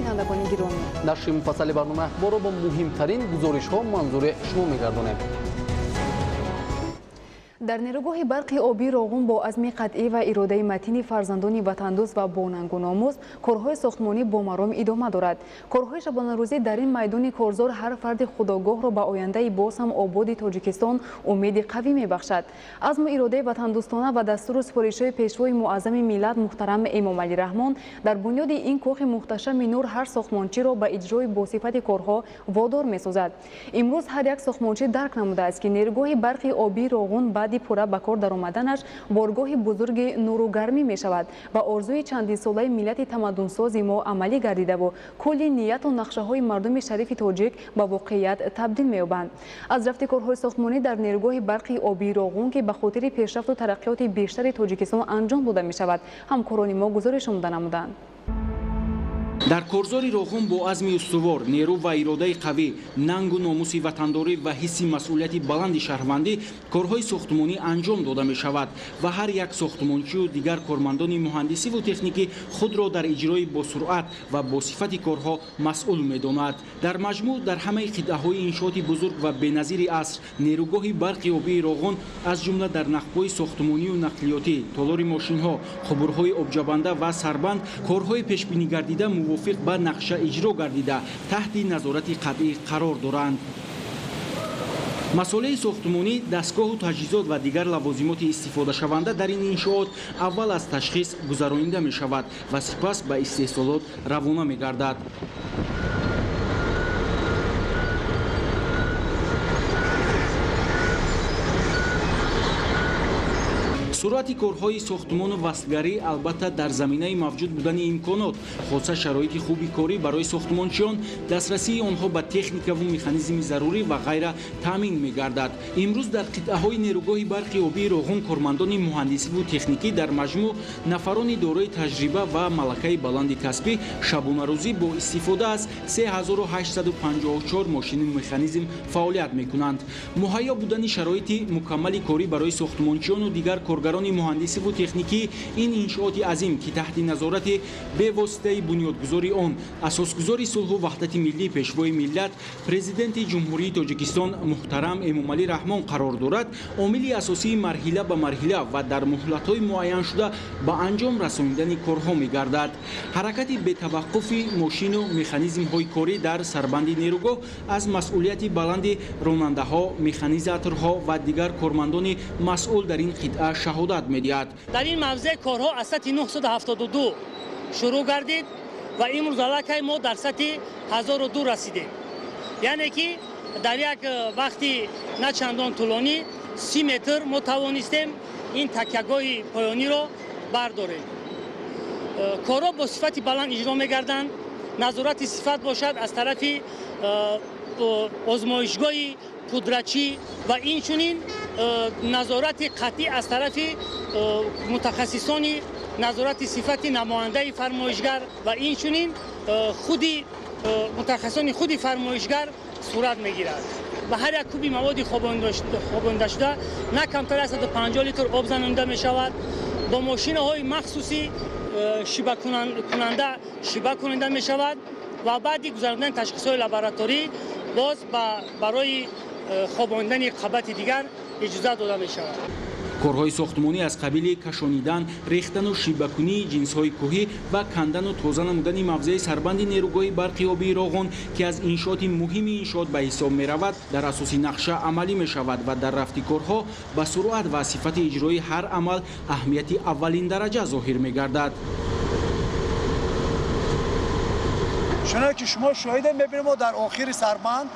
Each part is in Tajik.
бинандагони гиромӣ, нашри муфассали барнома ахборро бо муҳимтарин гузоришҳо манзури шумо мегардонем. дар нерӯгоҳи барқи обии Роғун бо азми қатъӣ ва иродаи матини фарзандони ватандӯст ва бонангуномӯз корҳои сохтмонӣ бомаром идома дорад. Корҳои шабонарӯзӣ дар ин майдони корзор ҳар фарди худогоҳро ба ояндаи боз ҳам ободи Тоҷикистон умеди қавӣ мебахшад. Азму иродаи ватандӯстона ва дастуру супоришҳои пешвои муаззами миллат муҳтарам Эмомалӣ Раҳмон дар бунёди ин кохи муҳташами нур ҳар сохтмончиро ба иҷрои босифати корҳо водор месозад. Имрӯз ҳар як сохтмончӣ дарк намудааст, ки нерӯгоҳи барқи обии Роғун баъди пурра ба кор даромаданаш боргоҳи бузурги нуру гармӣ мешавад ва орзуи чандинсолаи миллати тамаддунсози мо амалӣ гардидаву кулли нияту нақшаҳои мардуми шарифи тоҷик ба воқеият табдил меёбанд. Аз рафти корҳои сохтмонӣ дар нерӯгоҳи барқи обии Роғун ки ба хотири пешрафту тараққиёти бештари Тоҷикистон анҷом дода мешавад, ҳамкорони мо гузориш омада намуданд. дар корзори Роғун бо азми устувор, нерӯ ва иродаи қавӣ, нангу номуси ватандорӣ ва ҳисси масъулияти баланди шаҳрвандӣ корҳои сохтмонӣ анҷом дода мешавад ва ҳар як сохтмончию дигар кормандони муҳандисиву техникӣ худро дар иҷрои босуръат ва босифати корҳо масъул медонад. дар маҷмӯъ дар ҳамаи қитъаҳои иншооти бузург ва беназири аср нерӯгоҳи барқи обии Роғун аз ҷумла дар нақбҳои сохтмонию нақлиётӣ, толори мошинҳо, қубурҳои обҷабанда ва сарбанд корҳои пешбинигардида мувофиқ ба нақша иҷро гардида таҳти назорати қатъӣ қарор доранд. масъулияи сохтмонӣ, дастгоҳу таҷҳизот ва дигар лавозимоти истифодашаванда дар ин иншоот аввал аз ташхис гузаронида мешавад ва сипас ба истеҳсолот равона мегардад. суръати корҳои сохтмону васфгарӣ албатта дар заминаи мавҷуд будани имконот, хоса шароити хуби корӣ барои сохтмончиён, дастрасии онҳо ба техникаву механизми зарурӣ ва ғайра таъмин мегардад. имрӯз дар қитъаҳои нерӯгоҳи барқи обии Роғун кормандони муҳандисиву техникӣ дар маҷмӯъ нафарони дорои таҷриба ва малакаи баланди касбӣ шабонарӯзӣ бо истифода аз 3854 мошини механизм фаъолият мекунанд. муҳайё будани шароити мукаммали корӣ барои сохтмончиёну дигар коргарони муҳандисиву техникӣ ин иншооти азим ки таҳти назорати бевоситаи бунёдгузори он асосгузори сулҳу ваҳдати миллии пешвои миллат президенти ҷумҳурии Тоҷикистон муҳтарам Эмомалӣ Раҳмон қарор дорад, омили асосии марҳила ба марҳила ва дар муҳлатҳои муайяншуда ба анҷом расонидани корҳо мегардад. ҳаракати бетаваққуфи мошину механизмҳои корӣ дар сарбанди нерӯгоҳ аз масъулияти баланди ронандаҳо, механизаторҳо ва дигар кормандони масъул дар ин қитъа шаҳодат медиҳад. дар ин мавзеъ корҳо аз сатҳи 972 шурӯъ гардид ва имрӯз аллакай мо дар сатҳи 1002 расидем. яъне ки дар як вақти на чандон тӯлонӣ 30 метр мо тавонистем ин такягоҳи поёниро бардорем. корҳо бо сифати баланд иҷро мегарданд. назорати сифат бошад аз тарафи озмоишгоҳи пудрачӣ ва инчунин назорати қатъӣ аз тарафи мутахассисони назорати сифати намояндаи фармоишгар ва инчунин худи мутахассисони худи фармоишгар сурат мегирад. ба ҳар як куби маводи хобондашуда на камтар аз 150 литр об занонида мешавад. бо мошинаҳои махсуси шибакунанда шиба кунанда мешавад ва баъди гузарондани ташхисҳои лабораторӣ боз барои хобондани қабати дигар иҷозат дода мешавад. корҳои сохтмонӣ аз қабили кашонидан, рехтану шибакунии ҷинсҳои кӯҳӣ ва кандану тоза намудани мавзеи сарбанди нерӯгоҳи барқи обии Роғун ки аз иншооти муҳими иншоот ба ҳисоб меравад, дар асоси нақша амалӣ мешавад ва дар рафти корҳо ба суръат ва сифати иҷрои ҳар амал аҳамияти аввалиндараҷа зоҳир мегардад. чуноне ки шумо шоҳиде мебинем, мо дар охири сарбанд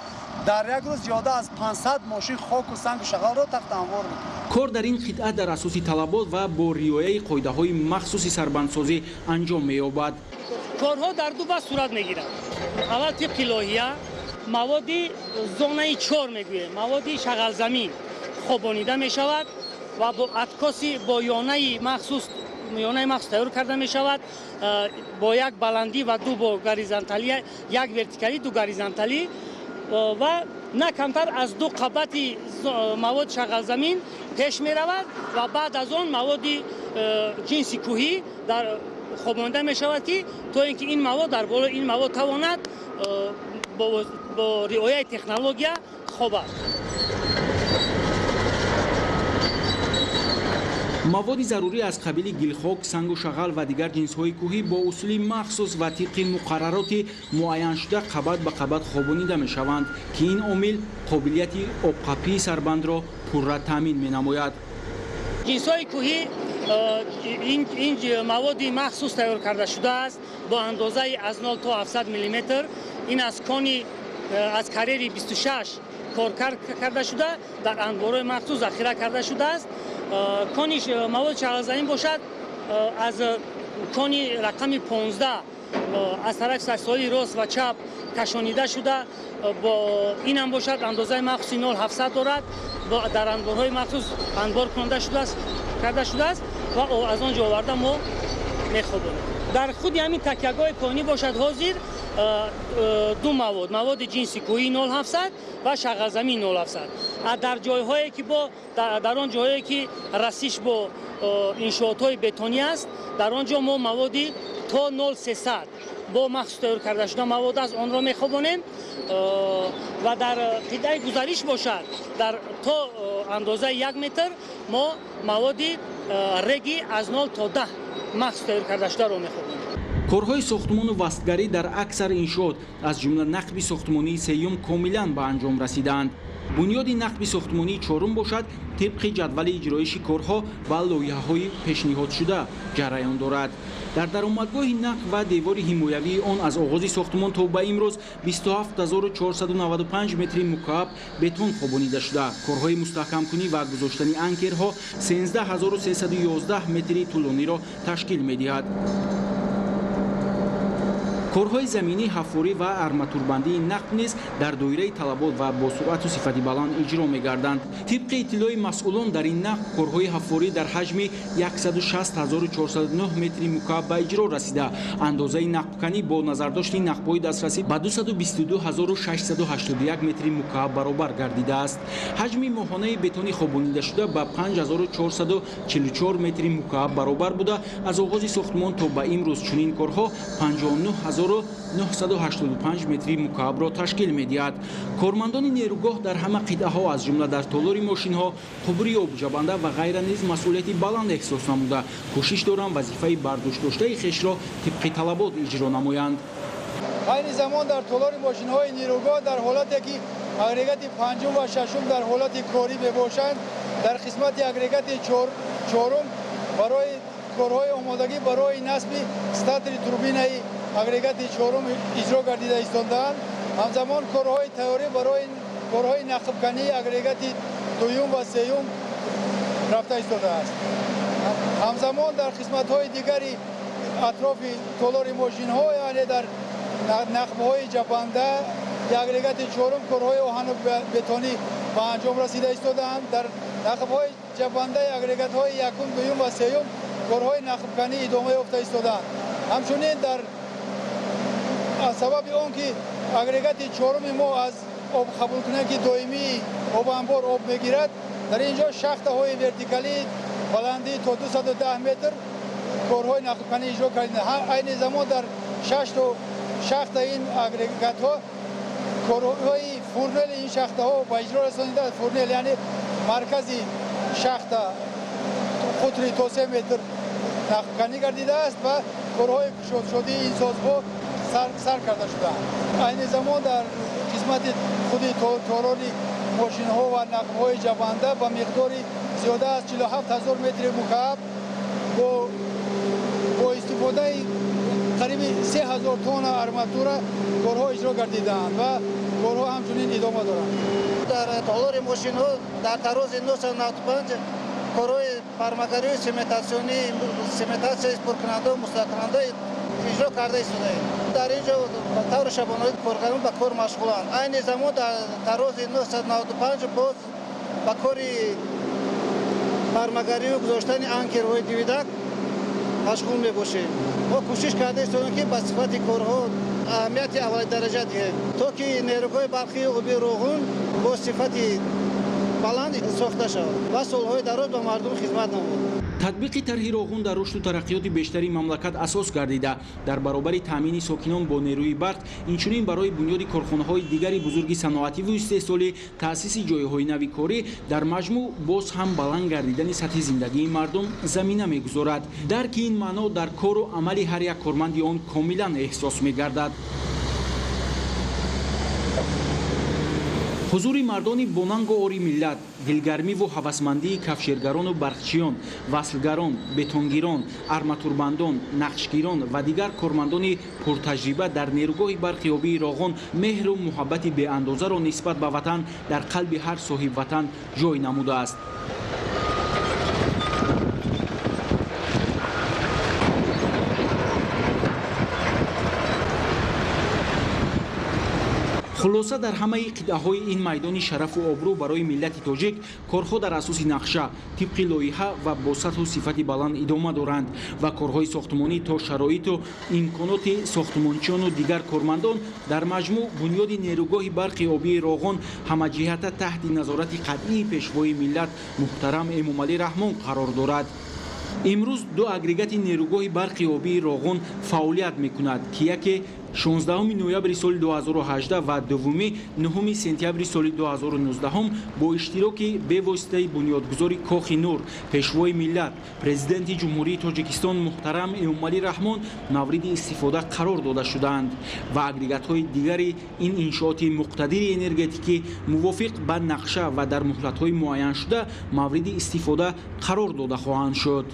дар як рӯз зиёда аз 500 мошин хоку сангу шағалро тахтанвор мекунад. кор дар ин қитъа дар асоси талабот ва бо риояи қоидаҳои махсуси сарбандсозӣ анҷом меёбад. корҳо дар ду баҳс сурат мегирад. аввал тибқи лоиҳа маводи зонаи 4 мегӯем, маводи шағалзамин хобонида мешавад ва бо откоси бо ёнаи махсус тайёр карда мешавад, бо як баландӣ ва ду бо горизонталӣ, як вертикалӣ, ду горизонталӣ ва на камтар аз ду қабати маводи шағалзамин пеш меравад ва баъд аз он маводи ҷинси кӯҳӣ дар خوابانده می شود که تا اینکه این مواد در بالا این مواد تواند با رعایت تکنولوژی خوابد. مواد ضروری از قبیل گلخاک، سنگ و شغل و دیگر جنس‌های کوهی با اصول مخصوص و طبق مقررات معین شده قبض به قبض خوابانیده می‌شوند که این عامل قابلیت آب‌قپی سربند را پررا تامین می‌نماید. جنس‌های کوهی این مواد مخصوص تیار کرده شده است با اندازه از 0 تا 700 میلیمتر. این از کانی از کاریر 26 کار کرده شده در انبارهای مخصوص ذخیره کرده شده است. کانیش مواد شغل زمین باشد از کانی رقم 15 از طرف ساحل راست و چپ کشانیده شده با این هم باشد اندازه مخصوصی 0.700 دارد و در انبارهای مخصوص انبار کرده شده است و از آنجا آورده ما میخوابونیم. در خود همین تکیه‌گاه کانی باشد حاضر دو مواد جنسی کوهی 0.700 و شغل زمین 0.700. در جایهایی که در آن جایهایی که رسیش با انشاءات‌های بتونی است در آنجا ما موادی تا 0.300 با مخصوص تیار کرده شده مواد از آن را میخوابونیم و در قطعه گذریش باشد در تا اندازه 1 متر ما موادی رگی از 0 تا 10 مخصوص تیار کرده شده را میخوابونیم. کارهای ساختمان و وسطگری در اکثر انشاءات از جمله نقب ساختمانی سیوم کاملا به انجام رسیدند. بنیاد نقب ساختمانی چهارم باشد طبق جدول اجرایش کارها و لایحه‌های پیشنهاد شده جریان دارد. در درآمدگاه نقب و دیوار حمایوی آن از آغاز ساختمان تا به امروز 27495 متر مکعب بتون خوابانیده شده. کارهای مستحکم کنی و گذاشتن انکرها 13311 متر طولانی را تشکیل می‌دهد. کارهای زمینی حفاری و ارماتوربندی نقب نیز در دایره طلبات و با سرعت و صفت بلند اجرا می‌گردند. طبق اطلاع مسئولان در این نقب کارهای حفاری در حجم 160409 متر مکعب به اجرا رسیده. اندازه نقب‌کنی با نظرداشت نقب‌های دسترسی به 222681 متر مکعب برابر گردیده است. حجم ماهانه بتون خوابانیده شده به 5444 متر مکعب برابر بوده. از آغاز ساختمان تا به امروز چنین کارها 59985 متر مکعب را تشکیل می‌دهد. کارمندان نیروگاه در همه قطعه‌ها از جمله در تالار ماشین‌ها، قبوری آب جابنده و غیره نیز مسئولیت بلند احساس نموده کوشش دارند وظیفه برداشت داشته خویش را طبق طلبات اجرا نمایند. این زمان در تالار ماشین‌های نیروگاه در حالتی که اگریگات پنجم و ششم در حالت کاری باشند در قسمت اگریگات چهارم برای کارهای آمادگی برای نصب استاتری توربینای اگریگات چهارم اجرا گردیده ایستاندند. همزمان کارهای تیاری برای کارهای نخب‌کنی اگریگات دوم و سوم رفته ایستاده است. همزمان در قسمت‌های دیگری اطراف تالار ماشین‌ها یعنی در نخب‌های جابنده اگریگات چهارم کارهای آهن و بتونی به انجام رسیده ایستادند. در نخب‌های جابنده اگریگات‌های یکم دوم و سوم کارهای نخب‌کنی ادامه یافته ایستادند. همچنین در سبب آنکه اگریگات چهارم ما از آب قبول کننده دائمی آب انبار آب میگیرد در اینجا شاخت‌های ورتیکالی بلندی تا 210 متر کارهای نخب‌کنی اجرا کردند. عین زمان در 6 تا شاخت این اگریگات‌ها کارهای فورنل این شاخت‌ها با اجرا رسانیده. فورنل یعنی مرکزی شاخت قطری تا 3 متر نخب‌کنی گردیده است و کارهای کشاف شده این سازها سر کرده شده. این زمان در قسمت خود تالار ماشین‌ها و نقب‌های جابنده با مقداری زیاده از 47000 متر مکعب با استفاده قریب 3000 تن ارماتور کارها اجرا گردیدند و کارها همچنین ادامه دارند. در تالار ماشین‌ها در طراز 995 کارهای فرماکاری سیمنتاسیونی سیمنتاسیون پرکننده و مستحکم‌کننده اجرا کرده است. در اینجا به طور شبانه کارگران به کار مشغولند. این زمان در طراز 995 باز به کار فرماکاری و گذاشتن انکرهای دیویدک مشغول میباشیم. ما کوشش کرده استیم که به صفت کارها اهمیت اول درجه دهیم تا که نیروگاه برقی آبی روغن با صفت بلند ساخته شود و سالهای دراز به مردم خدمت نمود. татбиқи тарҳи роғун дар рушду тараққиёти бештари мамлакат асос гардида дар баробари таъмини сокинон бо нерӯи барқ, инчунин барои бунёди корхонаҳои дигари бузурги саноативу истеҳсолӣ, таъсиси ҷойҳои нави корӣ дар маҷмӯъ боз ҳам баланд гардидани сатҳи зиндагии мардум замина мегузорад. дарки ин маъно дар кору амали ҳар як корманди он комилан эҳсос мегардад. ҳузури мардони бонангу ори миллат, дилгармиву ҳавасмандии кафшергарону барқчиён, васлгарон, бетонгирон, арматурбандон, нақшгирон ва дигар кормандони пуртаҷриба дар нерӯгоҳи барқи обии Роғон меҳру муҳаббати беандозаро нисбат ба ватан дар қалби ҳар соҳибватан ҷой намудааст. хулоса дар ҳамаи қитъаҳои ин майдони шарафу обрӯ барои миллати тоҷик корҳо дар асоси нақша, тибқи лоиҳа ва бо сатҳу сифати баланд идома доранд ва корҳои сохтмонӣ то шароиту имконоти сохтмончиону дигар кормандон дар маҷмӯъ бунёди нерӯгоҳи барқи обии Роғон ҳамаҷиҳата таҳти назорати қатъии пешвои миллат муҳтарам Эмомалӣ Раҳмон қарор дорад. имрӯз ду агрегати нерӯгоҳи барқи обии Роғон фаъолият мекунад ки яке 16 ноябри соли 2018 ва дуввуми 9 сентябри соли 2019 бо иштироки бевоситаи бунёдгузори Кохи Нур, пешвои миллат, президенти ҷумҳурии Тоҷикистон муҳтарам Эмомалӣ Раҳмон навриди истифода қарор дода шудаанд ва агрегатҳои дигари ин иншооти муқтадири энергетикӣ мувофиқ ба нақша ва дар муҳлатҳои муайяншуда мавриди истифода қарор дода хоҳанд шуд.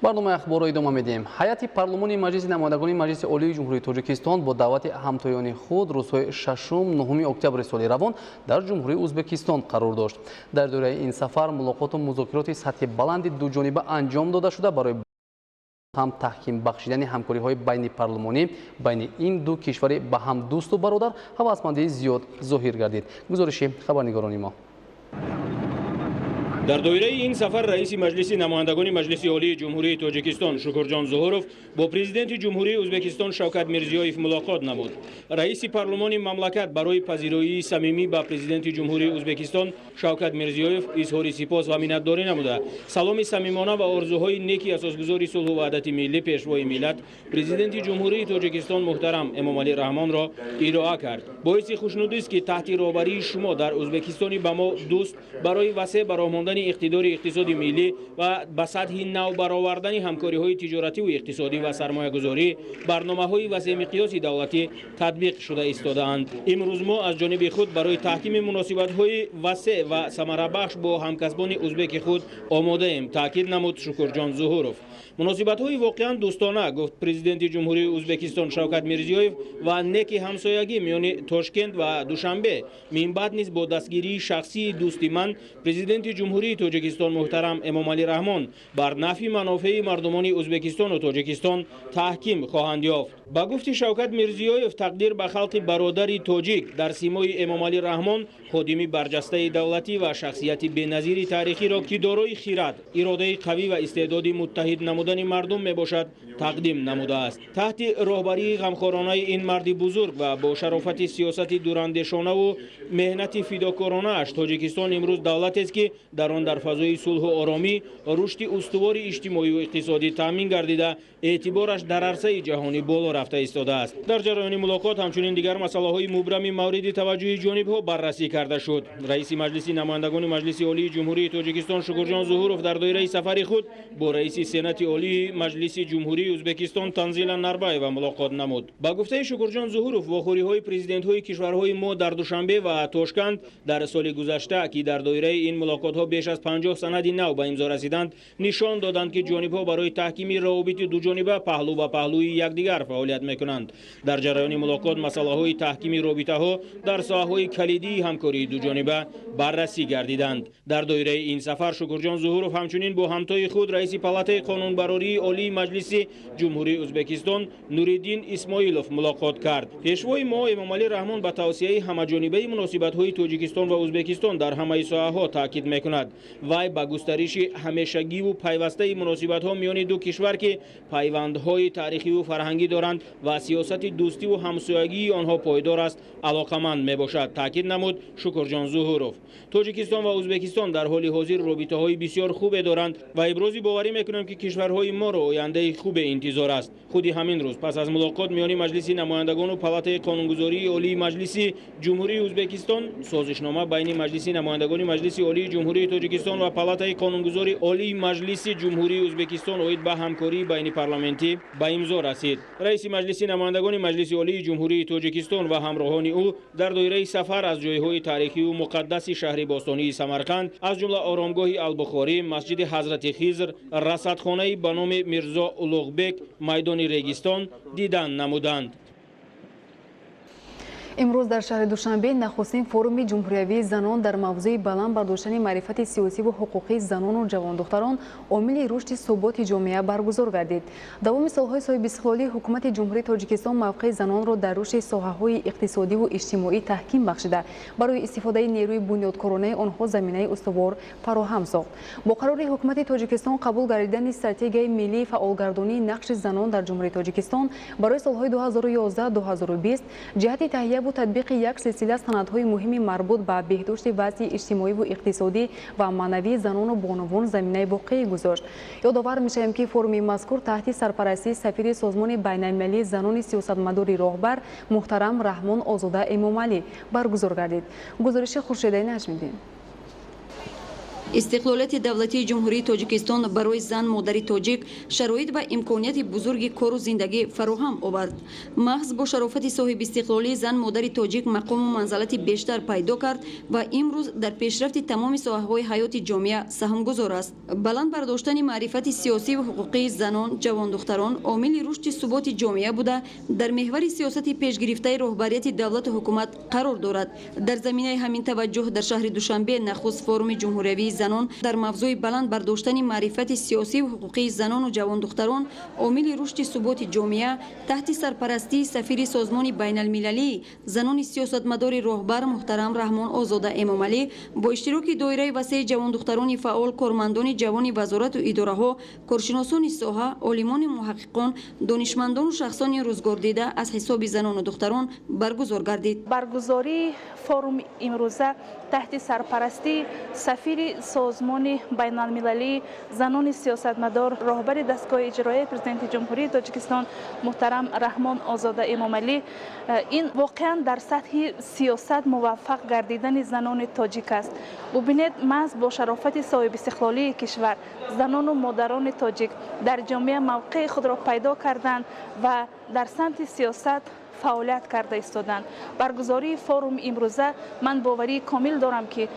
برنامه اخبار را ادامه میدیم. هیئت پارلمانی مجلس نمایندگان مجلس عالی جمهوری تاجیکستان با دعوت همتایان خود روزهای 6 و 9 اکتبر سال روان در جمهوری ازبکستان قرار داشت. در دوره این سفر ملاقات و مذاکرات سطح بلند دو جانبه انجام داده شده برای هم تحکیم بخشیدن همکاری‌های بین پارلمانی بین این دو کشور به هم دوست و برادر هوسمندی زیاد ظاهر گردید. گزارش خبرنگاران ما. در دایره این سفر رئیس مجلس نمایندگان مجلس عالی جمهوری تاجیکستان شکرجان ظهورов با پرزیدنت جمهوری ازبکستان شوکت میرزیویف ملاقات نمود. رئیس پارلمان مملکت برای پذیرایی صمیمی با پرزیدنت جمهوری ازبکستان شوکت میرزیویف اظهار سپاس و منتداری نموده. سلام صمیمانه و آرزوهای نیکی اساسگذار صلح و وحدت ملی پیشوای ملت پرزیدنت جمهوری تاجیکستان محترم امامعلی رحمان را ارائه کرد. باعث خوشنودی است که تحت رهبری شما در ازبکستان با ما دوست برای وسیع برآمدن اقتدار اقتصادی ملی و به سطح نو برآوردن همکاری‌های تجارتی و اقتصادی و سرمایه‌گذاری برنامه‌های وسیع مقیاس دولتی تطبیق شده ایستاده‌اند. امروز ما از جانب خود برای تحکیم مناسبت‌های وسیع و ثمره‌بخش با همکسبان ازبک خود آماده ایم، تاکید نمود شکرجان ظهورov. مناسبت‌های واقعاً دوستانه گفت پرزیدنت جمهوری ازبکستان شوکت میرزیویف و نیک همسایگی میان تاشکند و دوشنبه من بعد نیز با دستگیری شخصی دوستی من پرزیدنت جمهوری تاجیکستان محترم امامعلی رحمان بر نفع منافع مردمان ازبکستان و تاجیکستان تحکیم خواهند یافت. با گفت شوکت میرزیویف تقدیر به خلق برادری تاجیک در سیمای امامعلی رحمان خادم برجسته دولتی و شخصیت بی‌نظیر تاریخی را که دارای خیرات، اراده قوی و استعداد متحد نمودن مردم میباشد تقدیم نموده است. تحت راهبری غمخوارانه این مرد بزرگ و با شرافت سیاست دوراندیشانه و مهنت فداکارانه اش تاجیکستان امروز دولتی است که در آن در فضای صلح و آرامی رشد استوار اجتماعی و اقتصادی تامین گردیده اعتبارش در عرصه جهانی بالا رفته ایستاده است. در جریان ملاقات همچنین دیگر مسائل مبرم مورد توجه جانب‌ها بررسی کرده شد. رئیس مجلس نمایندگان مجلس عالی جمهوری تاجیکستان شکرجان ظهورov در دایره سفر خود با رئیس سنات عالی مجلس جمهوری ازبکستان تنزیل نربایeva ملاقات نمود. با گفته شکرجان ظهورov واخوری‌های پرزیدنت‌های کشورهای ما در دوشنبه و تاشکند در سال گذشته که در دایره این ملاقات‌ها بیش از 50 سند نو به امضا رسیدند نشان دادند که جانب‌ها برای تحکیم روابط دو جانبه پهلو به پهلوی یکدیگر فعالیت می‌کنند. در جریان ملاقات مسائل تحکیم رابطه‌ها در ساحه‌های کلیدی همکاری دو جانبه بررسی گردیدند. در دایره این سفر شکرجان ظهورov همچنین با همتای خود رئیس پالاتای قانونبراری عالی مجلس جمهوری ازبکستان نوریدین اسماعیلوف ملاقات کرد. پیشوای ما امامعلی رحمان به توسعه همه‌جانبه مناسبت‌های تاجیکستان و ازبکستان در همه ساحه‌ها تاکید می‌کند. وی به گسترش همیشگی و پیوسته مناسبت‌ها میان دو کشور که пайвандҳои таърихиву фарҳангӣ доранд ва сиёсати дӯстӣ ва ҳамсоягии онҳо пойдор аст, алоқаманд мебошад, таъкид намуд Шукрҷон Зуҳуров. Тоҷикистон ва Ӯзбекистон дар ҳоли ҳозир робитаҳои бисёр хубе доранд ва ибрози боварӣ мекунем ки кишварҳои моро ояндаи хубе интизор аст. худи ҳамин рӯз пас аз мулоқот миёни маҷлиси намояндагону палатаи қонунгузории олии маҷлиси ҷумҳурии Ӯзбекистон, созишнома байни маҷлиси намояндагони маҷлиси олии ҷумҳурии Тоҷикистон ва палатаи қонунгузори олии маҷлиси ҷумҳурии Ӯзбекистон оид ба ҳамкории байни парламентӣ ба имзо расид. раиси маҷлиси намояндагони маҷлиси олии ҷумҳурии Тоҷикистон ва ҳамроҳони ӯ дар доираи сафар аз ҷойҳои таърихиву муқаддаси шаҳри бостонии Самарқанд, аз ҷумла оромгоҳи Албухорӣ, масҷиди Ҳазрати Хизр, расадхонаи ба номи Мирзо Улуғбек, майдони Регистон дидан намуданд. имрӯз дар шаҳри Душанбе нахустин форуми ҷумҳуриявии занон дар мавзӯи баланд бардоштани маърифати сиёсиву ҳуқуқии занону ҷавондухтарон омили рушди суботи ҷомеа баргузор гардид. давоми солҳои соҳибистиқлолии ҳукумати ҷумҳурии Тоҷикистон мавқеи занонро дар рушди соҳаҳои иқтисодиву иҷтимоӣ таҳким бахшида, барои истифодаи нерӯи бунёдкоронаи онҳо заминаи устувор фароҳам сохт. бо қарори ҳукумати Тоҷикистон қабул гардидани стратегияи миллии фаъолгардонии нақши занон дар ҷумҳурии Тоҷикистон барои солҳои 2011-2020 ҷиҳати таҳия татбиқи як силсила санадҳои муҳими марбут ба беҳдошти вазъи иҷтимоиву иқтисодӣ ва маънавии занону бонувон заминаи воқеӣ гузошт. ёдовар мешавем ки форуми мазкур таҳти сарпарастии сафири созмони байналмилалии занони сиёсатмадори роҳбар муҳтарам Раҳмон Озода Эмомалӣ баргузор гардид. гузориши Хуршедаи Наҷмиддин. истиқлолияти давлатии ҷумҳурии Тоҷикистон барои зан модари тоҷик шароит ва имконияти бузурги кору зиндагӣ фароҳам овард. маҳз бо шарофати соҳибистиқлолии зан модари тоҷик мақому манзалати бештар пайдо кард ва имрӯз дар пешрафти тамоми соҳаҳои ҳаёти ҷомеа саҳмгузор аст. баланд бардоштани маърифати сиёсиву ҳуқуқии занон, ҷавондухтарон омили рушди суботи ҷомеа буда дар меҳвари сиёсати пешгирифтаи роҳбарияти давлату ҳукумат қарор дорад. дар заминаи ҳамин таваҷҷӯҳ дар шаҳри Душанбе нахуст форуми ҷумҳуриявии занон дар мавзӯи баланд бардоштани маърифати сиёсиву ҳуқуқии занону ҷавондухтарон омили рушди суботи ҷомеа таҳти сарпарастии сафири созмони байналмилалии занони сиёсатмадори роҳбар муҳтарам Раҳмон Озода Эмомалӣ бо иштироки доираи васеи ҷавондухтарони фаъол, кормандони ҷавони вазорату идораҳо, коршиносони соҳа, олимони муҳаққиқон, донишмандону шахсони рӯзгордида аз ҳисоби занону духтарон баргузор гардид. баргузории форуми имрӯза таҳти сарпарастии сафири созмони байналмилалии занони сиёсатмадор роҳбари дастгоҳи иҷроии президенти ҷумҳурии Тоҷикистон муҳтарам Раҳмон Озода Эмомалӣ, ин воқеан дар сатҳи сиёсат муваффақ гардидани занони тоҷик аст. бубинед маҳз бо шарофати соҳибистиқлолии кишвар занону модарони тоҷик дар ҷомеа мавқеи худро пайдо карданд ва дар самти сиёсат фаъолият карда истоданд. баргузории форуми имрӯза ман боварии комил дорам ки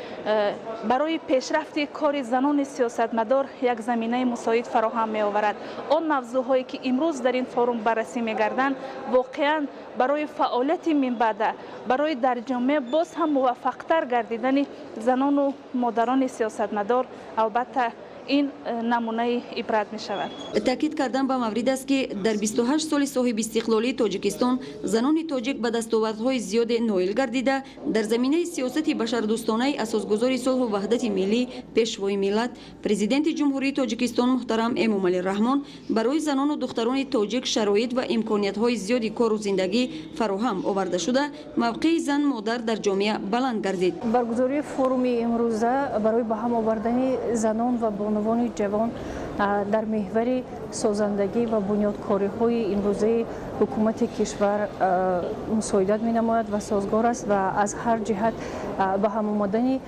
барои пешрафти кори занони сиёсатмадор як заминаи мусоид фароҳам меоварад. он мавзӯъҳое ки имрӯз дар ин форум баррасӣ мегарданд воқеан барои фаъолияти минбаъда, барои дар ҷомеа боз ҳам муваффақтар гардидани занону модарони сиёсатмадор албатта ин намунаи ибрат мешавад. таъкид кардан ба маврид аст ки дар 28 соли соҳибистиқлолии Тоҷикистон занони тоҷик ба дастовардҳои зиёде ноил гардида дар заминаи сиёсати башардӯстонаи асосгузори сулҳу ваҳдати миллӣ, пешвои миллат, президенти ҷумҳурии Тоҷикистон муҳтарам Эмомалӣ Раҳмон барои занону духтарони тоҷик шароит ва имкониятҳои зиёди кору зиндагӣ фароҳам оварда шуда мавқеи зан модар дар ҷомеа баланд гардид. баргузории форуми имрӯза барои ба ҳам овардани занон ва бонувони ҷавон дар меҳвари созандагӣ ва бунёдкориҳои имрӯзаи ҳукумати кишвар мусоидат менамояд ва созгор аст ва аз ҳар ҷиҳат ба ҳам омадани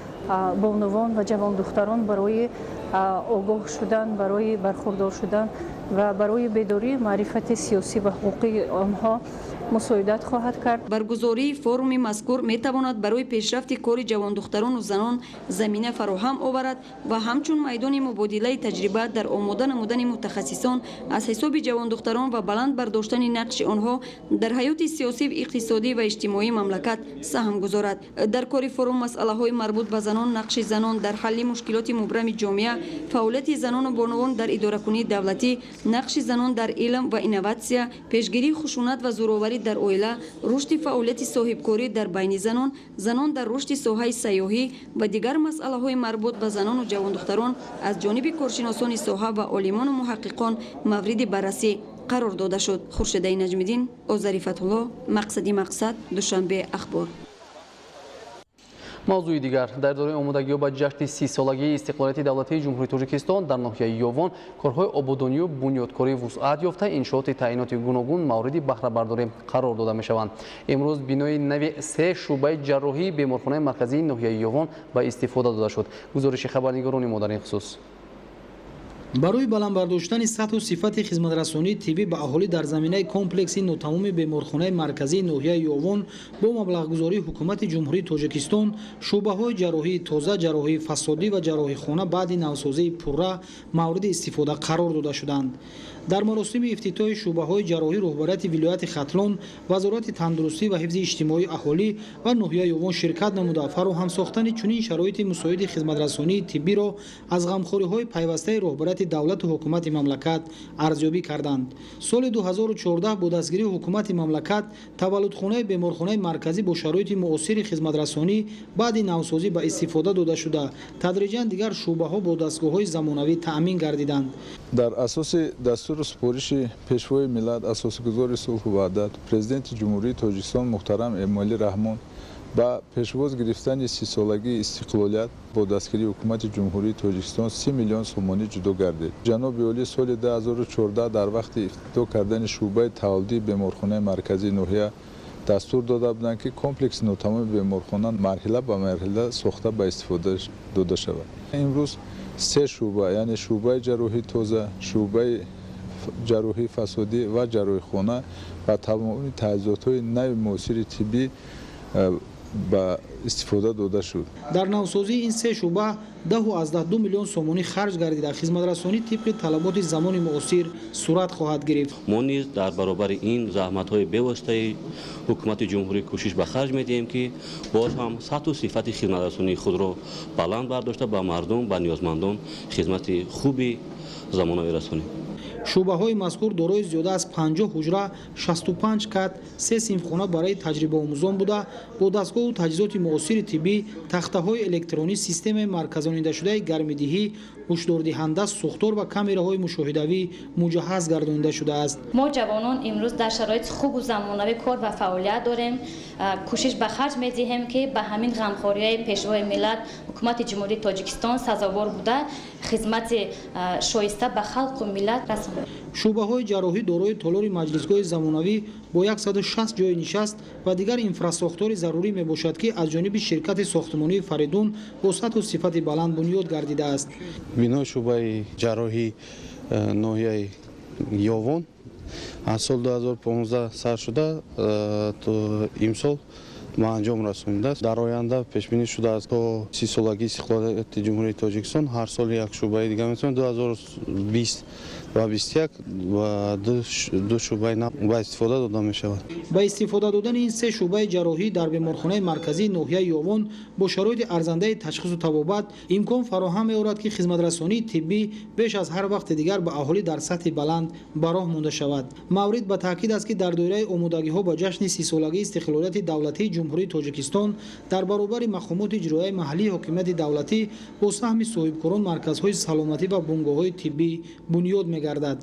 бонувон ва ҷавондухтарон барои огоҳ шудан, барои бархурдор шудан ва барои бедории маърифати сиёсӣ ва ҳуқуқии онҳо мусоидат хоҳад кард. баргузории форуми мазкур метавонад барои пешрафти кори ҷавондухтарону занон замина фароҳам оварад ва ҳамчун майдони мубодилаи таҷриба дар омода намудани мутахассисон аз ҳисоби ҷавондухтарон ва баланд бардоштани нақши онҳо дар ҳаёти сиёсӣ, иқтисодӣ ва иҷтимоии мамлакат саҳм гузорад. дар кори форум масъалаҳои марбут ба занон, нақши занон дар ҳалли мушкилоти мубрами ҷомеа, фаъолияти занону бонувон дар идоракунии давлатӣ, нақши занон дар илм ва инноватсия, пешгирии хушунат ва зӯроварӣ дар оила, рушди фаъолияти соҳибкорӣ дар байни занон, занон дар рушди соҳаи сайёҳӣ ва дигар масъалаҳои марбут ба занону ҷавондухтарон аз ҷониби коршиносони соҳа ва олимону муҳаққиқон мавриди баррасӣ қарор дода шуд. Хуршидаи Наҷмиддин, Озари Фатҳулло, Мақсади Мақсад, Душанбе Ахбор. мавзӯи дигар дар дораи омодагиҳо ба ҷашни 30-солагии истиқлолияти давлатии ҷумҳурии Тоҷикистон дар ноҳияи Ёвон корҳои ободонию бунёдкорӣ вусъат ёфта иншооти таъиноти гуногун мавриди баҳрабардорӣ қарор дода мешаванд. имрӯз бинои нави 3 шуъбаи ҷарроҳии беморхонаи марказии ноҳияи Ёвон ба истифода дода шуд. гузориши хабарнигорони мо дар ин хусус. барои баланд бардоштани сатҳу сифати хизматрасонии тиббӣ ба аҳолӣ дар заминаи комплекси нотамоми беморхонаи марказии ноҳияи Ёвон бо маблағгузории ҳукумати ҷумҳурии Тоҷикистон шуъбаҳои ҷарроҳии тоза, ҷарроҳии фасодӣ ва ҷарроҳихона баъди навсозии пурра мавриди истифода қарор дода шуданд. дар маросими ифтитоҳи шуъбаҳои ҷарроҳӣ роҳбарияти вилояти Хатлон, вазорати тандурустӣ ва ҳифзи иҷтимоии аҳолӣ ва ноҳияи Ёвон ширкат намуда фароҳамсохтани чунин шароити мусоиди хизматрасонии тиббиро аз ғамхориҳои пайвастаи роҳбарияти давлату ҳукумати мамлакат арзёбӣ карданд. соли 2014 бо дастгирии ҳукумати мамлакат таваллудхонаи беморхонаи марказӣ бо шароити муосири хизматрасонӣ баъди навсозӣ ба истифода дода шуда тадриҷан дигар шуъбаҳо бо дастгоҳҳои замонавӣ таъмин гардиданд. дар асоси дастуру супориши пешвои миллат асосигузори сулҳу ваҳдат президенти ҷумҳурии Тоҷикистон муҳтарам Эмомалӣ Раҳмон ба пешвоз гирифтани 30-солагии истиқлолият бо дастгирии ҳукумати ҷумҳурии Тоҷикистон 30 миллион сомонӣ ҷудо гардид. ҷаноби олӣ соли 2014 дар вақти ифтитоҳ кардани шуъбаи таваллудии беморхонаи марказии ноҳия дастур дода буданд ки комплекси нотамоми беморхона марҳила ба марҳила сохта ба истифода дода шавад. имрӯз 3 шуъба, яъне шуъбаи ҷарроҳии тоза, шуъбаи ҷарроҳии фасодӣ ва ҷарроҳихона ва тамоми таҷҳизотҳои нави муосири тиббӣ ба истифода дода шуд. дар навсозии ин 3 шуъба 10.2 миллион сомонӣ харҷ гардида хизматрасонӣ тибқи талаботи замони муосир сурат хоҳад гирифт. мо низ дар баробари ин заҳматҳои бевоситаи ҳукумати ҷумҳурӣ кӯшиш ба харҷ медиҳем ки боз ҳам сатҳу сифати хизматрасонии худро баланд бардошта ба мардум ба ниёзмандон хизмати хуби замонави расонем. шуъбаҳои мазкур дорои зиёда аз 50 ҳуҷра, 65 кат, 3 синфхона барои таҷрибаомӯзон буда бо дастгоҳу таҷҳизоти муосири тиббӣ, тахтаҳои электронӣ, системаи марказонидашудаи гармидиҳӣ, ҳушдордиҳанда, сӯхтор ва камераҳои мушоҳидавӣ муҷаҳҳаз гардонида шудааст. мо ҷавонон имрӯз дар шароити хубу замонавӣ кор ва фаъолият дорем. кӯшиш ба харҷ медиҳем ки ба ҳамин ғамхориҳои пешвои миллат ҳукумати ҷумҳурии Тоҷикистон сазовор буда хизмати шоиста ба халқу миллат расонем. шуъбаҳои ҷарроҳӣ дорои толори маҷлисгоҳи замонавӣ бо 160 ҷойи нишаст ва дигар инфраструктури зарурӣ мебошад ки аз ҷониби ширкати сохтмонии Фаридун бо сатҳу сифати баланд бунёд гардидааст. бинои шуъбаи ҷарроҳии ноҳияи Ёвон аз соли 2015 сар шуда то имсол ба анҷом расонидааст. дар оянда пешбинӣ шудааст то 30-солагии истиқлолияти ҷумҳурии Тоҷикистон ҳар соли як шуъбаи дигар метавонад 2020 ва 21 ва ду шуъбаи нав ба истифода дода мешавад. ба истифода додани ин 3 шуъбаи ҷарроҳӣ дар беморхонаи марказии ноҳияи Ёвон бо шароити арзандаи ташхису табобат имкон фароҳам меорад ки хизматрасонии тиббӣ беш аз ҳар вақти дигар ба аҳолӣ дар сатҳи баланд ба роҳ монда шавад. маврид ба таъкид аст ки дар доираи омодагиҳо ба ҷашни 30-солагии истиқлолияти давлатии ҷумҳурии Тоҷикистон дар баробари мақомоти иҷроияи маҳаллии ҳокимияти давлатӣ бо саҳми соҳибкорон марказҳои саломатӣ ва бунгоҳҳои тиббӣ бунёд мегардад.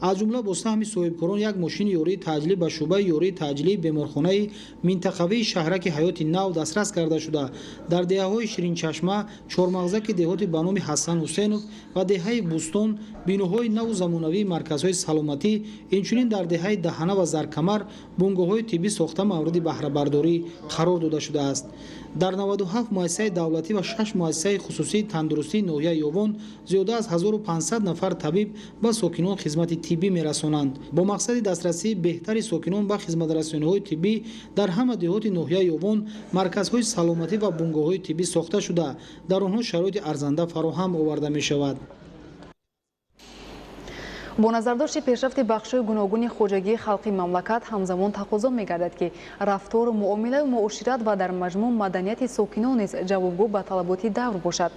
аз ҷумла бо саҳми соҳибкорон як мошини ёрии таъҷилӣ ба шуъбаи ёрии таъҷилии беморхонаи минтақавии шаҳраки ҳаёти нав дастрас карда шуда дар деҳаҳои Ширинчашма, Чормағзаки деҳоти ба номи Ҳасан Ҳусейнов ва деҳаи Бустон биноҳои наву замонавии марказҳои саломатӣ, инчунин дар деҳаи Даҳана ва Заркамар бунгоҳҳои тиббӣ сохта мавриди баҳрабардорӣ қарор дода шудааст. дар 97 муассисаи давлатӣ ва 6 муассисаи хусусии тандурустии ноҳияи Ёвон зиёда аз 1500 нафар табиб ба сокинон хизмати тиббӣ мерасонанд. бо мақсади дастрасии беҳтари сокинон ба хизматрасониҳои тиббӣ дар ҳама деҳоти ноҳияи Ёвон марказҳои саломатӣ ва бунгоҳҳои тиббӣ сохта шуда дар онҳо шароити арзанда фароҳам оварда мешавад. бо назардошти пешрафти бахшҳои гуногуни хоҷагии халқи мамлакат ҳамзамон тақозо мегардад ки рафтор, муомилаю муошират ва дар маҷмӯъ маданияти сокинон низ ҷавобгӯ ба талаботи давр бошад.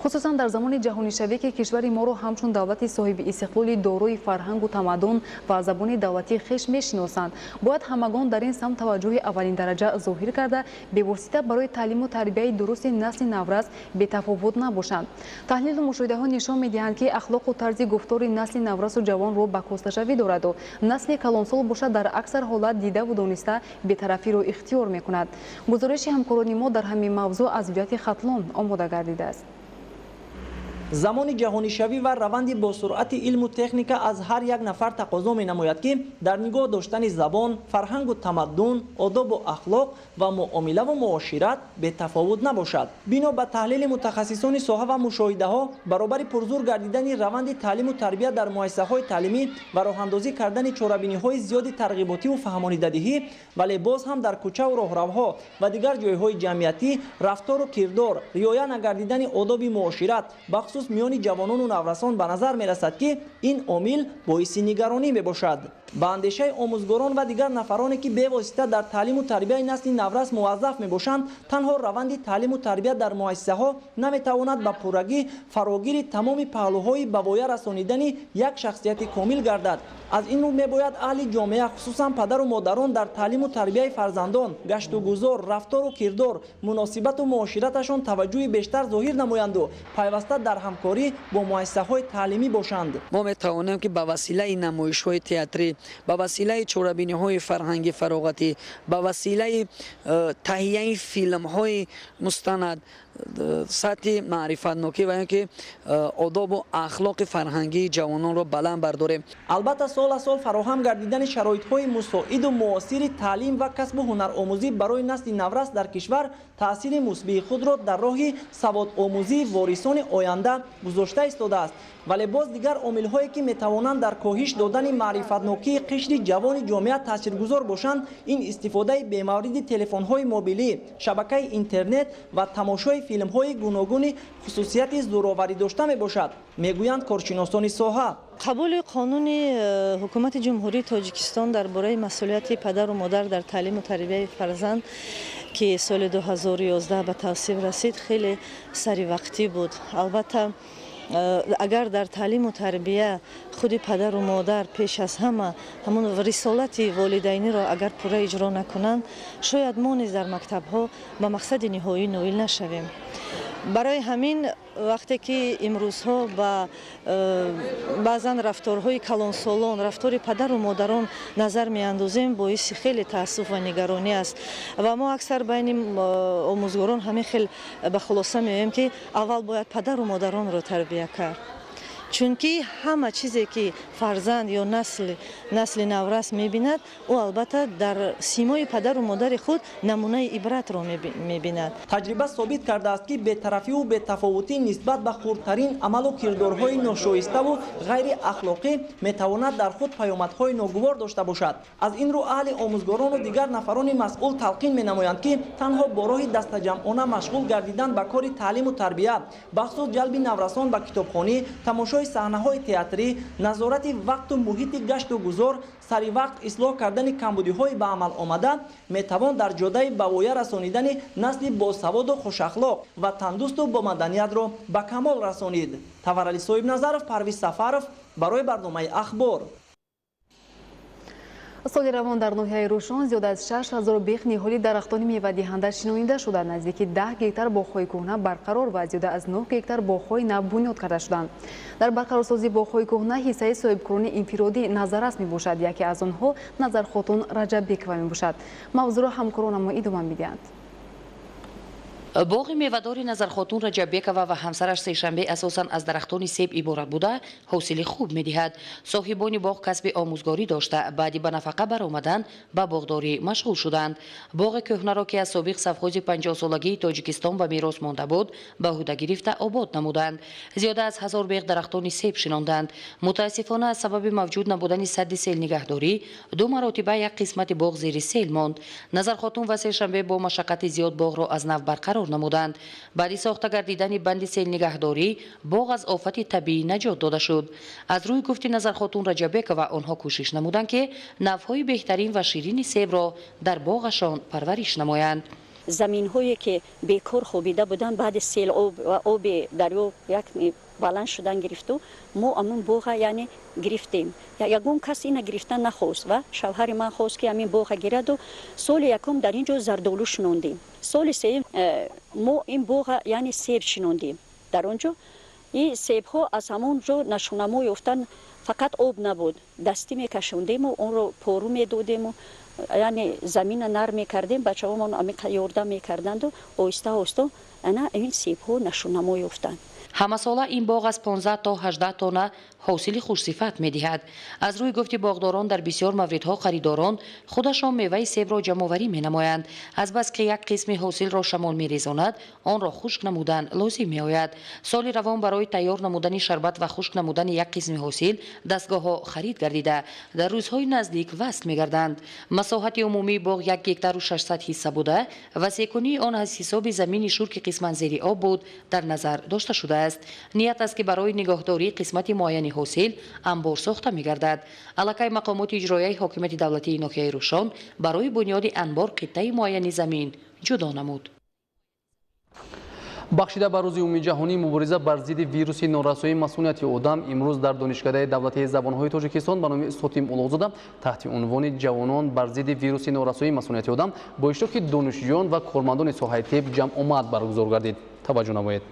хусусан дар замони ҷаҳонишавӣ ки кишвари моро ҳамчун давлати соҳиби истиқлоли дорои фарҳангу тамаддун ва забони давлатӣ хеш мешиносанд, бояд ҳамагон дар ин самт таваҷҷӯҳи аввалин дараҷа зоҳир карда бевосита барои таълиму тарбияи дурусти насли наврас бетафовут набошанд. таҳлилу мушоҳидаҳо нишон медиҳанд ки ахлоқу тарзи гуфтори насли наврасу ҷавонро ба косташавӣ дораду насли калонсол бошад дар аксар ҳолат дидаву дониста бетарафиро ихтиёр мекунад. гузориши ҳамкорони мо дар ҳамин мавзӯъ аз вилояти хатлон омода гардидааст. замони ҷаҳонишавӣ ва раванди босуръати илму техника аз ҳар як нафар тақозо менамояд ки дар нигоҳ доштани забон, фарҳангу тамаддун, одобу ахлоқ ва муомилаву муошират бетафовут набошад. бино ба таҳлили мутахассисони соҳа ва мушоҳидаҳо баробари пурзур гардидани раванди таълиму тарбия дар муассисаҳои таълимӣ ва роҳандозӣ кардани чорабиниҳои зиёди тарғиботиву фаҳмонидадиҳӣ, вале боз ҳам дар кӯчаву роҳравҳо ва дигар ҷойҳои ҷамъиятӣ рафтору кирдор риоя нагардидани одоби муошират бахусус миёни ҷавонону наврасон ба назар мерасад ки ин омил боиси нигаронӣ мебошад. ба андешаи омӯзгорон ва дигар нафароне ки бевосита дар таълиму тарбияи насли наврас муваззаф мебошанд, танҳо раванди таълиму тарбия дар муассисаҳо наметавонад ба пуррагӣ фарогири тамоми паҳлӯҳои ба воя расонидани як шахсияти комил гардад. аз ин рӯ мебояд аҳли ҷомеа, хусусан падару модарон дар таълиму тарбияи фарзандон, гаштугузор, рафтору кирдор, муносибату муошираташон таваҷҷӯҳи бештар зоҳир намоянду пайваста дар ҳамкорӣ бо муассисаҳои таълимӣ бошанд. мо метавонем ки ба василаи намоишҳои театрӣ, ба василаи чорабиниҳои фарҳанги фароғатӣ, ба василаи таҳияи филмҳои мустанад, сатҳи маърифатнокӣ ва ки одобу ахлоқи фарҳангии ҷавононро баланд бардорем. албатта сол аз сол фароҳам гардидани шароитҳои мусоиду муосири таълим ва касбу ҳунаромӯзӣ барои насли наврас дар кишвар таъсири мусбии худро дар роҳи саводомӯзии ворисони оянда гузошта истодааст. вале боз дигар омилҳое ки метавонанд дар коҳиш додани маърифатнокии қишри ҷавони ҷомеа таъсиргузор бошанд, ин истифодаи бемавриди телефонҳои мобилӣ, шабакаи интернет ва тамошои филмҳои гуногуни хусусияти зӯроварӣ дошта мебошад, мегӯянд коршиносони соҳа. қабули қонуни ҳукумати ҷумҳурии тоҷикистон дар бораи масъулияти падару модар дар таълиму тарбияи фарзанд ки соли 2011 ба тавсиб расид хеле саривақтӣ буд. албатта агар дар таълиму тарбия худи падару модар пеш аз ҳама ҳамон рисолати волидайниро агар пурра иҷро накунанд, шояд мо низ дар мактабҳо ба мақсади ниҳоӣ ноил нашавем. барои ҳамин вақте ки имрӯзҳо ба баъзан рафторҳои калонсолон, рафтори падару модарон назар меандозем, боиси хеле таассуф ва нигаронӣ аст. ва мо аксар байни омӯзгорон ҳамин хел ба хулоса меоем ки аввал бояд падару модаронро тарбия кард. чунки ҳама чизе ки фарзанд ё насли наврас мебинад, ӯ албатта дар симои падару модари худ намунаи ибратро мебинад. таҷриба собит кардааст ки бетарафиву бетафовутӣ нисбат ба хурдтарин амалу кирдорҳои ношоиставу ғайри ахлоқӣ метавонад дар худ паёмадҳои ногувор дошта бошад. аз ин рӯ аҳли омӯзгорону дигар нафарони масъул талқин менамоянд ки танҳо бо роҳи дастаҷамъона машғул гардидан ба кори таълиму тарбия, бахусус ҷалби наврасон ба китобхонӣ, тамошои саҳнаҳои театрӣ, назорати вақту муҳити гашту гузор, сари вақт ислоҳ кардани камбудиҳои ба амал омада метавон дар ҷодаи ба воя расонидани насли босаводу хушахлоқ ва тандусту бомаданиятро ба камол расонид. таварали соҳибназаров, Парвиз Сафаров барои барномаи ахбор. соли равон дар ноҳияи рӯшон зиёда аз 6000 бех ниҳоли дарахтони мевадиҳанда шинонида шуда, наздики 10 гектар боғҳои кӯҳна барқарор ва зиёда аз 9 гектар боғҳои нав бунёд карда шуданд. дар барқарорсозии боғҳои кӯҳна ҳиссаи соҳибкорони инфиродӣ Назарас мебошад. яке аз онҳо Назархотун Раҷаббекова мебошад. мавзӯъро ҳамкоронам идома медиҳанд. боғи мевадори Назархотун Раҷаббекова ва ҳамсараш сешанбе асосан аз дарахтони себ иборат буда, ҳосили хуб медиҳад. соҳибони боғ касби омӯзгорӣ дошта, баъди ба нафақа баромадан ба боғдорӣ машғул шуданд. боғи кӯҳнаро ки аз собиқ совхози 50-солагии Тоҷикистон ба мерос монда буд, ба ӯҳда гирифта обод намуданд. зиёда аз 1000 беғ дарахтони себ шинонданд. мутаассифона аз сабаби мавҷуд набудани садди селнигаҳдорӣ 2 маротиба як қисмати боғ зери сел монд. Назархотун ва сешанбе бо машаққати зиёд боғро аз нав барқарор намуданд. баъди сохта гардидани банди селнигаҳдорӣ боғ аз офати табиӣ наҷот дода шуд. аз рӯи гуфти Назархотун Раҷаббекова онҳо кӯшиш намуданд ки навъҳои беҳтарин ва ширини себро дар боғашон парвариш намоянд. заминҳое ки бекор хобида буданд баъди селоб ва оби дарё як баланд шудан гирифту, мо амин боға яъне гирифтем. ягон кас ина гирифта нахост ва шавҳари ман хост ки амин боға гираду соли якум дар ин ҷо зардолу шинондем. соли сеюм мо ин боға яъне себ шинондем. дар он ҷо ин себҳо аз ҳамон ҷо нашунамо ёфтанд фақат об набуд, дастӣ мекашондему онро пору медодему, яъне замина нар мекардем, бачаҳомон амиқа ёрдам мекарданду оҳиста оҳиста ана ин себҳо нашунамо ёфтанд. ҳамасола ин боғ аз 15 то 18 тонна ҳосили хушсифат медиҳад. аз рӯи гуфти боғдорон дар бисёр мавридҳо харидорон худашон меваи себро ҷамъоварӣ менамоянд. азбаски як қисми ҳосилро шамол мерезонад, онро хушк намудан лозим меояд. соли равон барои тайёр намудани шарбат ва хушк намудани як қисми ҳосил дастгоҳҳо харид гардида дар рӯзҳои наздик васл мегарданд. масоҳати умумии боғ 1 гектару 600 ҳисса буда, васеъкунии он аз ҳисоби замини шурки қисман зери об буд дар назар дошта шудааст. ният аст ки барои нигоҳдории қисмати муайяни ҳосил амбор сохта мегардад. аллакай мақомоти иҷроияи ҳокимияти давлатии ноҳияи Рӯшон барои бунёди анбор қиттаи муайяни замин ҷудо намуд. бахшида ба рӯзи умуми ҷаҳонии мубориза бар зидди вируси норасоии масъулияти одам имрӯз дар донишкадаи давлатии забонҳои Тоҷикистон ба номи Сотим Улуғзода таҳти унвони ҷавонон бар зидди вируси норасоии масъулияти одам бо иштироки донишҷӯён ва кормандони соҳаи тиб ҷамъомад баргузор гардид. таваҷҷӯҳ намоед.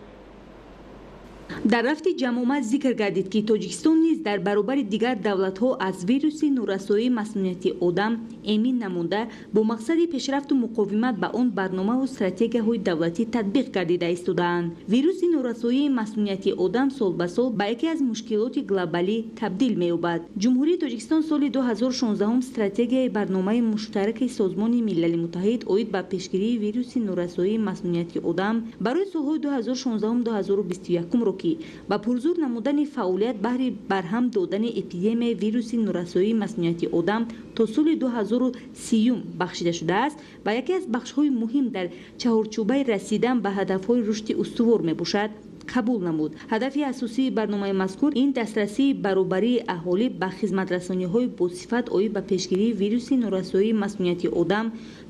дар рафти ҷамъомад зикр гардид ки Тоҷикистон низ дар баробари дигар давлатҳо аз вируси норасоии масъулияти одам эмин намуда бо мақсади пешрафту муқовимат ба он барномаву стратегияҳои давлатӣ татбиқ гардида истодаанд. вируси норасоии масъулияти одам сол ба сол ба яке аз мушкилоти глобалӣ табдил меёбад. ҷумҳурии Тоҷикистон соли 2016 стратегияи барномаи муштараки Созмони Милали Муттаҳид оид ба пешгирии вируси норасоии масъулияти одам барои солҳои 2016-2021 ро ки ба пурзур намудани фаъолият баҳри барҳам додани эпидемияи вируси норасоии масъулияти одам то соли 2030 бахшида шудааст ва яке аз бахшҳои муҳим дар чаҳорчӯбаи расидан ба ҳадафҳои рушди устувор мебошад қабул намуд. ҳадафи асосии барномаи мазкур ин дастрасии баробарии аҳолӣ ба хизматрасониҳои босифат оид ба пешгирии вируси норасоии масъулияти одам,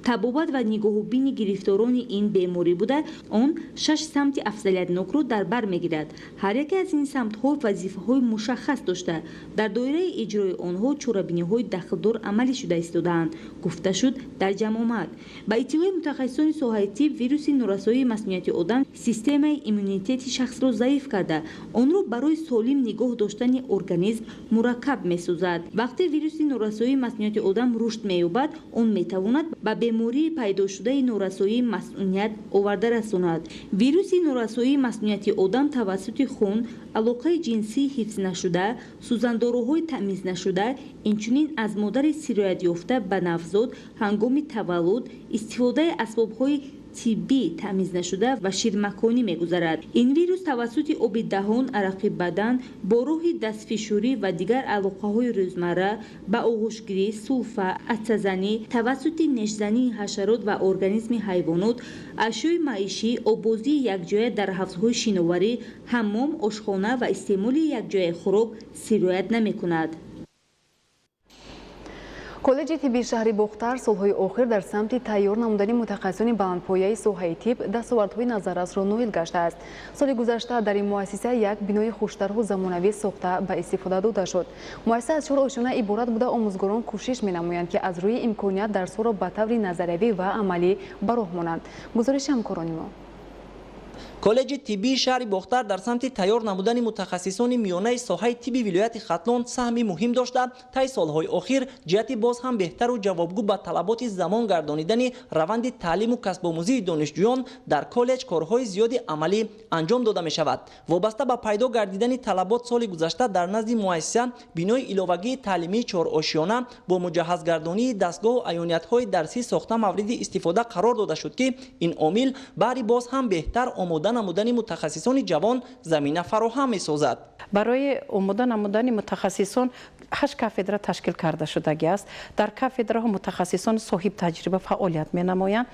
табобат ва нигоҳубини гирифторони ин беморӣ буда, он 6 самти афзалиятнокро дар бар мегирад. ҳар яке аз ин самтҳо вазифаҳои мушаххас дошта, дар доираи иҷрои онҳо чорабиниҳои дахлдор амалӣ шуда истодаанд, гуфта шуд дар ҷамъомад. ба иттилои мутахассисони соҳаи тиб, вируси норасоии масъулияти одам системаи иммунитети шахсро заиф карда, онро барои солим нигоҳ доштани организм мураккаб месозад. вақте вируси норасоии масъулияти одам рушд меёбад, он метавонад ба бемории пайдошудаи норасоии масъулият оварда расонад. вируси норасоии масъулияти одам тавассути хун, алоқаи ҷинсии ҳифзнашуда, сӯзандороҳои тамизнашуда, инчунин аз модари сироятёфта ба навзод ҳангоми таваллуд, истифодаи асбобҳои тиббӣ тамиз нашуда ва ширмаконӣ мегузарад. ин вирус тавассути оби даҳон, арақи бадан, бо роҳи дастфишурӣ ва дигар алоқаҳои рӯзмарра ба оғӯшгирӣ, сулфа, атсазанӣ, тавассути нешзании ҳашарот ва организми ҳайвонот, ашёи маишӣ, оббозии якҷоя дар ҳавзҳои шиноварӣ, ҳаммом, ошхона ва истеъмоли якҷояи хӯрок сироят намекунад. коллеҷи тиббии шаҳри Бухтар солҳои охир дар самти тайёр намудани мутахассисони баландпояи соҳаи тиб дастовардҳои назаррасро ноил гаштааст. соли гузашта дар ин муассиса як бинои хуштару замонавӣ сохта ба истифода дода шуд. муассиса аз 4 ошона иборат буда, омӯзгорон кӯшиш менамоянд ки аз рӯи имконият дарсҳоро ба таври назариявӣ ва амалӣ ба роҳ монанд. гузориши ҳамкорони мо. коллеҷи тиббии шаҳри Бухтар дар самти тайёр намудани мутахассисони миёнаи соҳаи тибби вилояти Хатлон саҳми муҳим дошта, таи солҳои охир ҷиҳати боз ҳам беҳтару ҷавобгӯ ба талаботи замон гардонидани раванди таълиму касбомӯзии донишҷӯён дар коллеҷ корҳои зиёди амалӣ анҷом дода мешавад. вобаста ба пайдо гардидани талабот соли гузашта дар назди муассиса бинои иловагии таълимии чорошиёна бо муҷаҳҳазгардонии дастгоҳу аёниятҳои дарсӣ сохта мавриди истифода қарор дода шуд ки ин омил баҳри боз ҳам беҳтар омода намудани мутахассисони ҷавон замина фароҳам месозад. барои омода намудани мутахассисон 8 кафедра ташкил карда шудагӣ аст. дар кафедраҳо мутахассисони соҳиб таҷриба фаъолият менамоянд.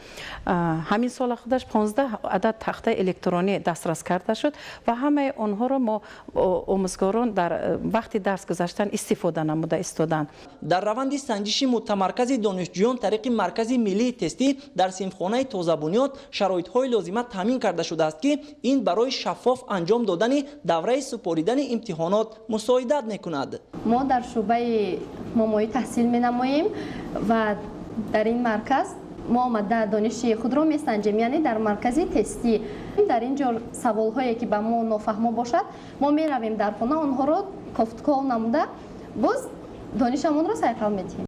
ҳамин сола худаш 15 адад тахтаи электронӣ дастрас карда шуд ва ҳамаи онҳоро мо омӯзгорон дар вақти дарс гузаштан истифода намуда истоданд. дар раванди санҷиши мутамаркази донишҷӯён тариқи маркази миллии тестӣ дар синфхонаи тозабунёд шароитҳои лозима таъмин карда шудааст ки ин барои шаффоф анҷом додани давраи супоридани имтиҳонот мусоидат мекунад. мо дар шӯъбаи момоӣ таҳсил менамоем ва дар ин марказ ما آمده دانش خود را میسنجیم، یعنی در مرکز تستی. در اینجا سوال هایی که به ما نافهمه باشد ما می رویم در خانه آنها را کافتکال نموده باز دانشمون را سرکال میدیم.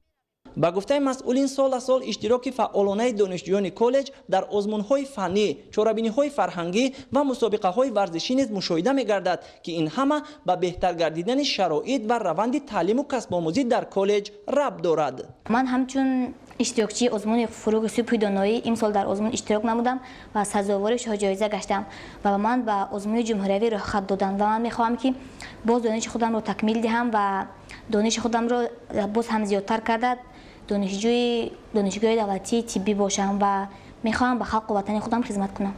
با گفته مسئولین سال سال اشتراک فعالانه دانشجویان کالج در آزمون‌های فنی، چاره‌بینی‌های فرهنگی و مسابقه‌های ورزشی نیز مشاهده می‌گردد که این همه به بهتر گردیدن شرایط و روند تعلیم و کسب آموزی در کالج ربط دارد. من همچون اشتراکچی آزمون فروغ سوپر دانایی امسال در آزمون اشتراک نمودم و سزاوار شاه جایزه گشتم و من به آزمون جمهوری راه خط دادم و من می‌خواهم که باز دانش خودم را تکمیل دهم و دانش خودم را باز هم زیادتر کرده دانشگاه دولتی طبی باشم و میخواهم به خلق و وطن خودم خدمت کنم.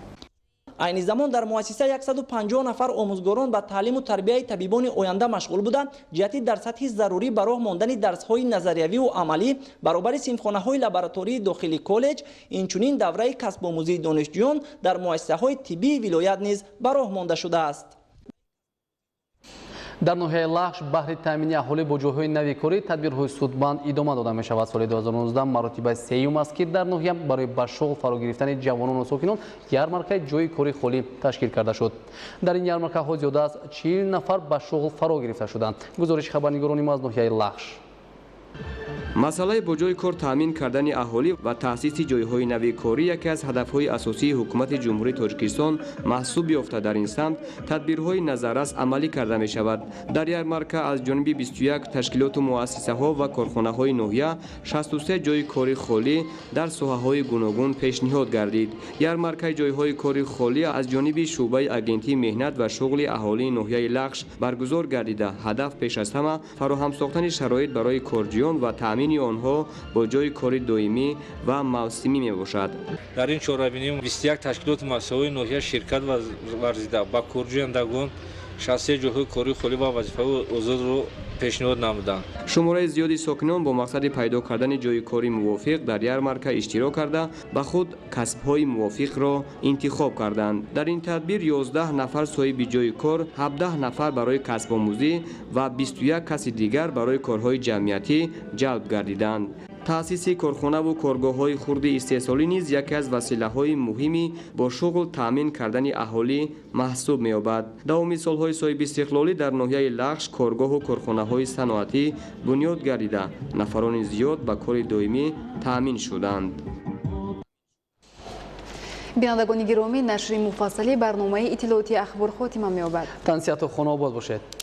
عین زمان در مؤسسه 150 نفر آموزگاران به تعلیم و تربیت طبیبان آینده مشغول بودند. جهتی در سطح ضروری برای ماندن درس‌های نظریوی و عملی برابر صنفخانه‌های لابراتوری داخلی کالج، اینچنین دوره کسب آموزی دانشجویان در مؤسسه‌های طبی ولایت نیز برای مانده شده است. در ناحیه لخش بهر تامین اهالی با جایهای نوی کاری تدبیرهای سودمند ادامه داده می شود. سال 2019 مراتب سیوم است که در ناحیه برای به شغل فرا گرفتن جوانان و ساکنان یارمارکه جای کاری خالی تشکیل کرده شد. در این یارمارکه ها زیاده از 40 نفر به شغل فرا گرفته شدند. گزارش خبرنگاران ما از ناحیه لخش. مسئله با جای کار تامین کردن اهالی و تأسیس جایهای نوی کاری یکی از هدفهای اساسی حکومت جمهوری تاجیکستان محسوب یافته. در این سمت تدبیرهای نظررس عملی کرده می شود. در یارمارکه از جانب 21 تشکیلات و مؤسسه ها و کارخانه های ناحیه 63 جای کاری خالی در ساحه های گوناگون پیشنهاد گردید. یارمارکه جایهای کاری خالی از جانب شعبه اگنتی مهنت و شغل اهالی ناحیه لخش برگزار گردیده. هدف پیش از همه فراهم ساختن شرایط برای کارجویان و تامین آنها با جای کاری دائمی و موسمی می باشد. در این چهاربینی 21 تشکیلات مؤسسه‌های ناحیه شرکت ورزیده با کارجویندگان 63 جایهای کاری خالی و وظیفه آزاد را پیشنهاد نمودند. شماره زیادی ساکنان با مقصد پیدا کردن جای کاری موافق در یارمارکه اشتراک کرده به خود کسب‌های موافق را انتخاب کردند. در این تدبیر 11 نفر صاحب جای کار، 17 نفر برای کسب آموزی و 21 کس دیگر برای کارهای جمعیتی جلب گردیدند. تأسیس کارخانه و کارگاه‌های خرد استحصالی نیز یکی از وسیله‌های مهمی با شغل تامین کردن اهالی محسوب می‌یابد. دوام سال‌های صاحب استقلالی در ناحیه لخش کارگاه و کارخانه‌های صنعتی بنیاد گردیده نفران زیاد به کار دائمی تامین شدند. بینندگان گرامی، نشر مفصلی برنامه اطلاعاتی اخبار خاتمه می‌یابد. تنسیت و خانه آباد باشید.